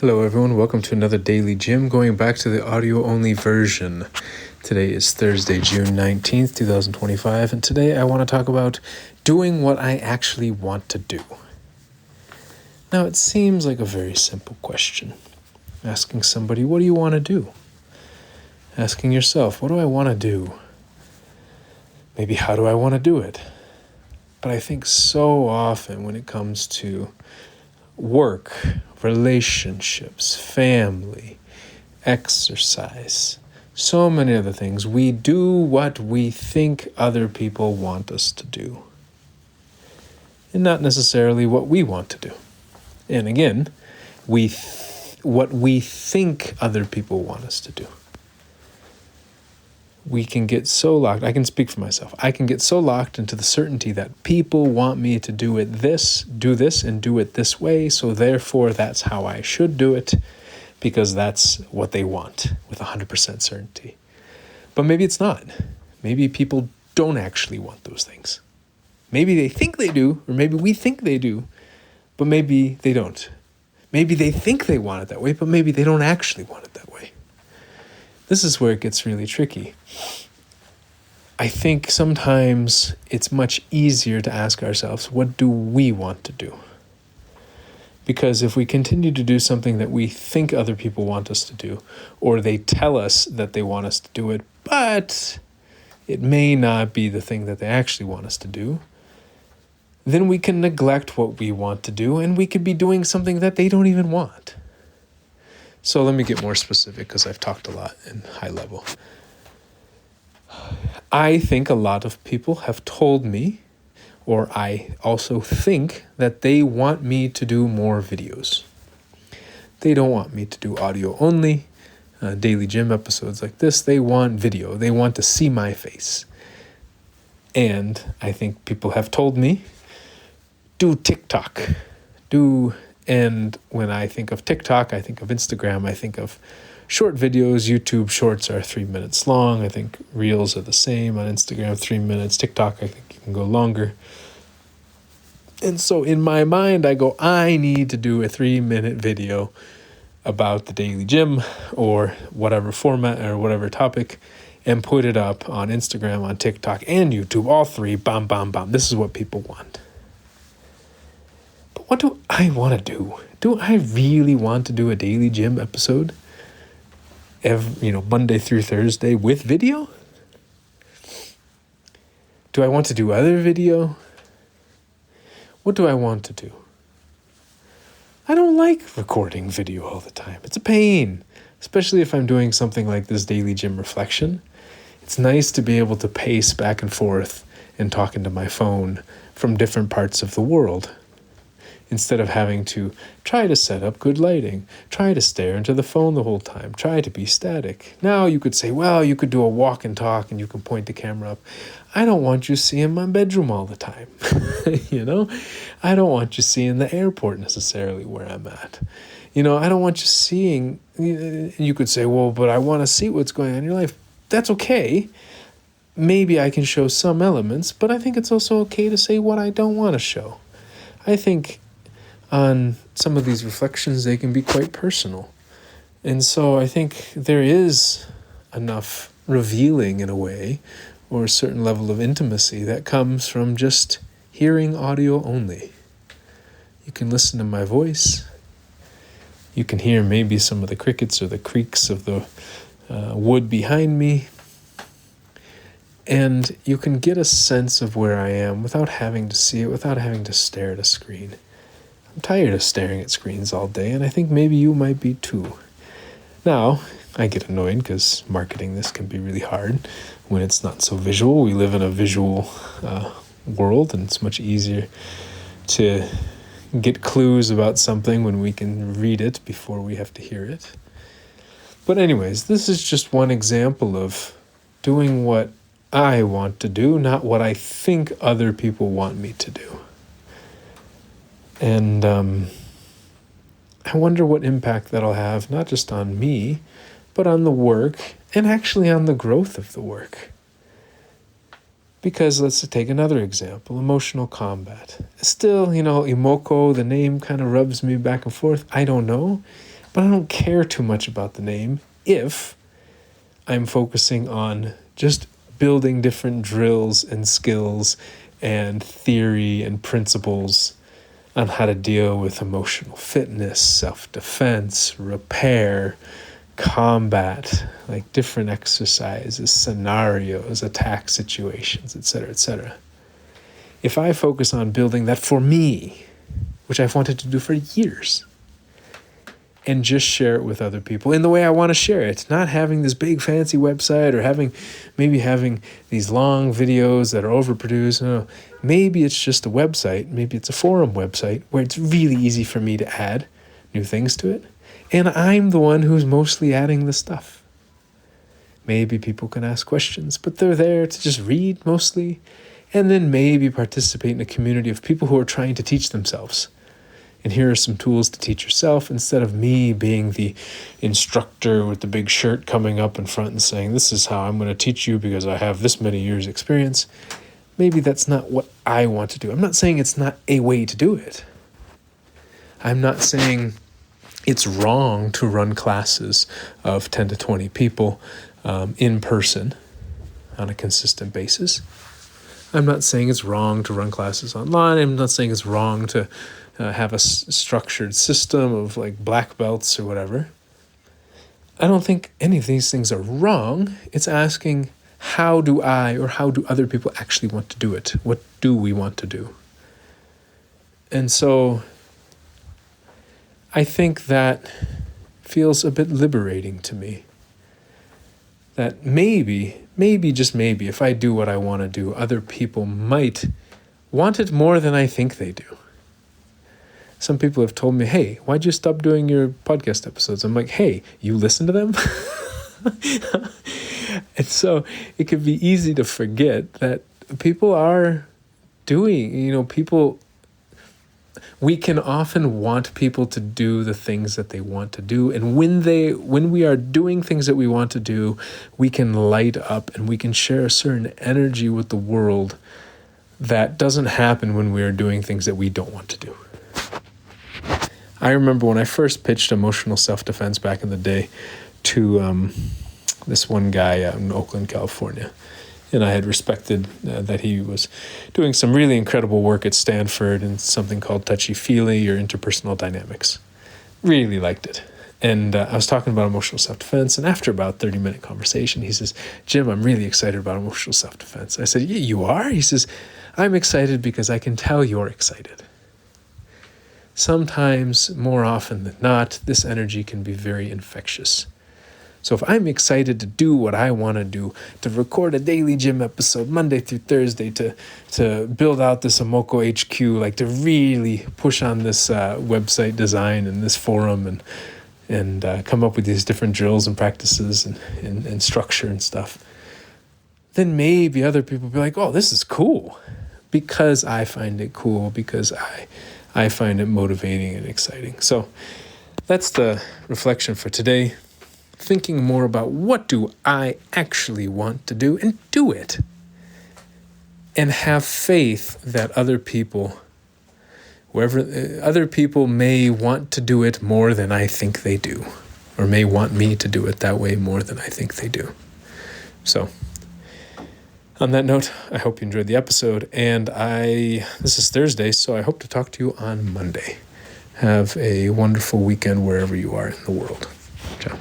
Hello everyone, welcome to another Daily Gym, going back to the audio-only version. Today is Thursday, June 19th, 2025, and today I want to talk about doing what I actually want to do. Now, it seems like a very simple question. Asking somebody, what do you want to do? Asking yourself, what do I want to do? Maybe how do I want to do it? But I think so often when it comes to work, relationships, family, exercise, so many other things, we do what we think other people want us to do, and not necessarily what we want to do. And again, what we think other people want us to do. We can get so locked, I can speak for myself, I can get so locked into the certainty that people want me to do this, and do it this way, so therefore that's how I should do it, because that's what they want, with 100% certainty. But maybe it's not. Maybe people don't actually want those things. Maybe they think they do, or maybe we think they do, but maybe they don't. Maybe they think they want it that way, but maybe they don't actually want it that way. This is where it gets really tricky. I think sometimes it's much easier to ask ourselves, what do we want to do? Because if we continue to do something that we think other people want us to do, or they tell us that they want us to do it, but it may not be the thing that they actually want us to do, then we can neglect what we want to do, and we could be doing something that they don't even want. So let me get more specific, because I've talked a lot in high level. I think a lot of people have told me, or I also think, that they want me to do more videos. They don't want me to do audio only, DailyJim episodes like this. They want video. They want to see my face. And I think people have told me, do TikTok. And when I think of TikTok, I think of Instagram, I think of short videos. YouTube shorts are 3 minutes long. I think Reels are the same on Instagram, 3 minutes. TikTok, I think you can go longer. And so in my mind, I go, I need to do a 3-minute video about the Daily Gym or whatever format or whatever topic, and put it up on Instagram, on TikTok, and YouTube, all three, bam, bam, bam. This is what people want. What do I want to do? Do I really want to do a Daily Gym episode Monday through Thursday with video? Do I want to do other video? What do I want to do? I don't like recording video all the time. It's a pain, especially if I'm doing something like this Daily Gym reflection. It's nice to be able to pace back and forth and talk into my phone from different parts of the world, instead of having to try to set up good lighting, try to stare into the phone the whole time, try to be static. Now you could say, well, you could do a walk and talk and you can point the camera up. I don't want you seeing my bedroom all the time. I don't want you seeing the airport necessarily where I'm at. I don't want you seeing, you could say, well, but I want to see what's going on in your life. That's okay. Maybe I can show some elements, but I think it's also okay to say what I don't want to show. I think on some of these reflections, they can be quite personal. And so I think there is enough revealing in a way, or a certain level of intimacy that comes from just hearing audio only. You can listen to my voice. You can hear maybe some of the crickets or the creaks of the wood behind me. And you can get a sense of where I am without having to see it, without having to stare at a screen. I'm tired of staring at screens all day, and I think maybe you might be too. Now, I get annoyed because marketing this can be really hard when it's not so visual. We live in a visual world, and it's much easier to get clues about something when we can read it before we have to hear it. But anyways, this is just one example of doing what I want to do, not what I think other people want me to do. And I wonder what impact that'll have, not just on me, but on the work, and actually on the growth of the work. Because let's take another example, emotional combat. Still, Imoko, the name kind of rubs me back and forth. I don't know. But I don't care too much about the name if I'm focusing on just building different drills and skills and theory and principles on how to deal with emotional fitness, self-defense, repair, combat, like different exercises, scenarios, attack situations, etc., etc. If I focus on building that for me, which I've wanted to do for years, and just share it with other people in the way I want to share it, not having this big fancy website or having these long videos that are overproduced. No, maybe it's just a website. Maybe it's a forum website where it's really easy for me to add new things to it. And I'm the one who's mostly adding the stuff. Maybe people can ask questions, but they're there to just read mostly, and then maybe participate in a community of people who are trying to teach themselves. And here are some tools to teach yourself, instead of me being the instructor with the big shirt coming up in front and saying, this is how I'm going to teach you because I have this many years experience. Maybe that's not what I want to do. I'm not saying it's not a way to do it. I'm not saying it's wrong to run classes of 10 to 20 people in person on a consistent basis. I'm not saying it's wrong to run classes online. I'm not saying it's wrong to have a structured system of like black belts or whatever. I don't think any of these things are wrong. It's asking, how do I or how do other people actually want to do it? What do we want to do? And so I think that feels a bit liberating to me. That maybe, just maybe, if I do what I want to do, other people might want it more than I think they do. Some people have told me, hey, why'd you stop doing your podcast episodes? I'm like, hey, you listen to them? And so it could be easy to forget that people are doing, we can often want people to do the things that they want to do. And when we are doing things that we want to do, we can light up and we can share a certain energy with the world that doesn't happen when we are doing things that we don't want to do. I remember when I first pitched emotional self-defense back in the day to this one guy out in Oakland, California. And I had respected that he was doing some really incredible work at Stanford in something called touchy-feely or interpersonal dynamics. Really liked it. And I was talking about emotional self-defense, and after about a 30-minute conversation, he says, Jim, I'm really excited about emotional self-defense. I said, yeah, you are? He says, I'm excited because I can tell you're excited. Sometimes, more often than not, this energy can be very infectious. So if I'm excited to do what I want to do, to record a DailyJim episode Monday through Thursday, to build out this Amoko HQ, like to really push on this website design and this forum and come up with these different drills and practices and structure and stuff, then maybe other people will be like, oh, this is cool, because I find it cool, because I find it motivating and exciting. So that's the reflection for today. Thinking more about what do I actually want to do, and do it. And have faith that other people may want to do it more than I think they do, or may want me to do it that way more than I think they do. So on that note, I hope you enjoyed the episode, and this is Thursday, so I hope to talk to you on Monday. Have a wonderful weekend wherever you are in the world. Ciao.